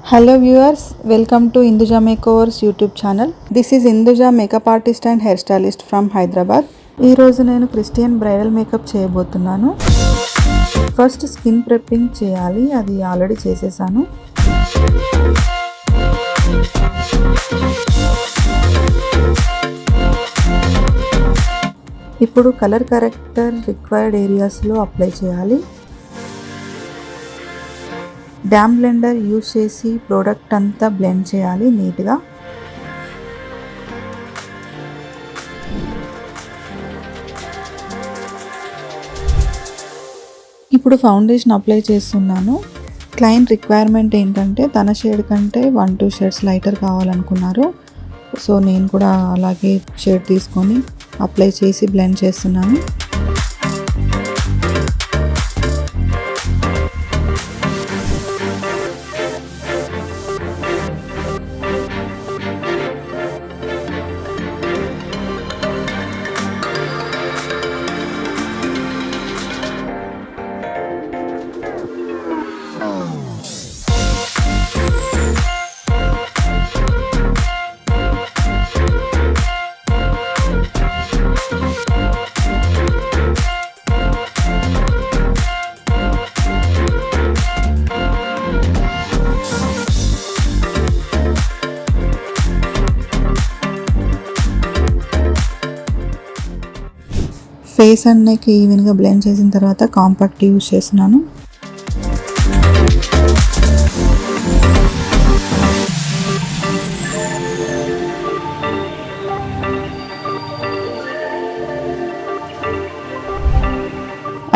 Hello viewers, welcome to Induja Makeovers YouTube channel. This is Induja makeup artist and hairstylist from Hyderabad. ఈ రోజు నేను Christian bridal makeup చేయబోతున్నాను. First skin ప్రెప్పింగ్ చేయాలి, అది already చేసేసాను. ఇప్పుడు కలర్ కరెక్టర్ రిక్వైర్డ్ ఏరియాస్లో అప్లై చేయాలి. డ్యామ్ బ్లెండర్ యూజ్ చేసి ప్రోడక్ట్ అంతా బ్లెండ్ చేయాలి నీట్గా. ఇప్పుడు ఫౌండేషన్ అప్లై చేస్తున్నాను. క్లయింట్ రిక్వైర్మెంట్ ఏంటంటే తన షేడ్ కంటే 1-2 షేడ్స్ లైటర్ కావాలనుకున్నారు. సో నేను కూడా అలాగే షేడ్ తీసుకొని అప్లై చేసి బ్లెండ్ చేస్తున్నాను. ఫేస్ అండ్ నెక్ ఈవెన్గా బ్లెండ్ చేసిన తర్వాత కాంపాక్ట్ యూజ్ చేస్తున్నాను.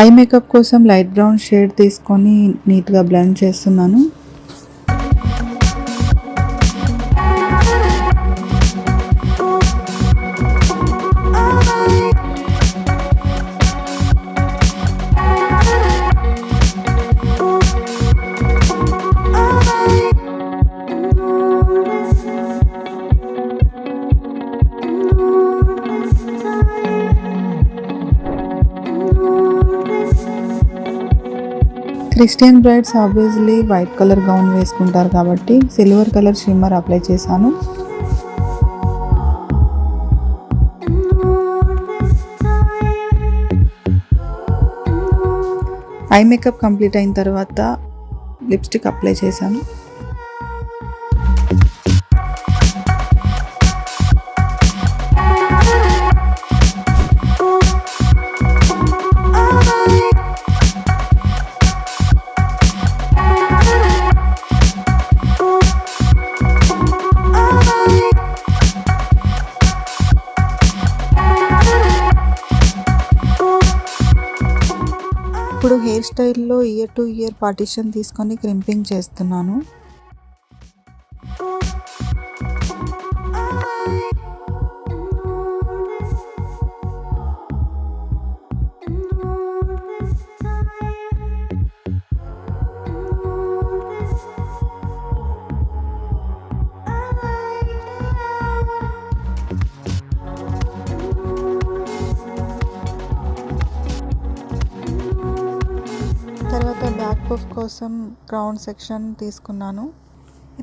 ఐ మేకప్ కోసం లైట్ బ్రౌన్ షేడ్ తీసుకొని నీట్గా బ్లెండ్ చేస్తున్నాను. Christian brides obviously white colour gown వేసుకుంటారు కాబట్టి సిల్వర్ కలర్ షిమ్మర్ అప్లై చేశాను. ఐ మేకప్ కంప్లీట్ అయిన తర్వాత లిప్స్టిక్ అప్లై చేశాను. ఇప్పుడు హెయిర్ స్టైల్లో ఇయర్ టు ఇయర్ పార్టిషన్ తీసుకొని క్రింపింగ్ చేస్తున్నాను. తర్వాత బ్యాక్ పఫ్ కోసం క్రౌన్ సెక్షన్ తీసుకున్నాను.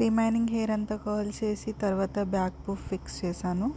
రిమైనింగ్ హెయిర్ అంతా కర్ల్ చేసి తర్వాత బ్యాక్ పఫ్ ఫిక్స్ చేశాను.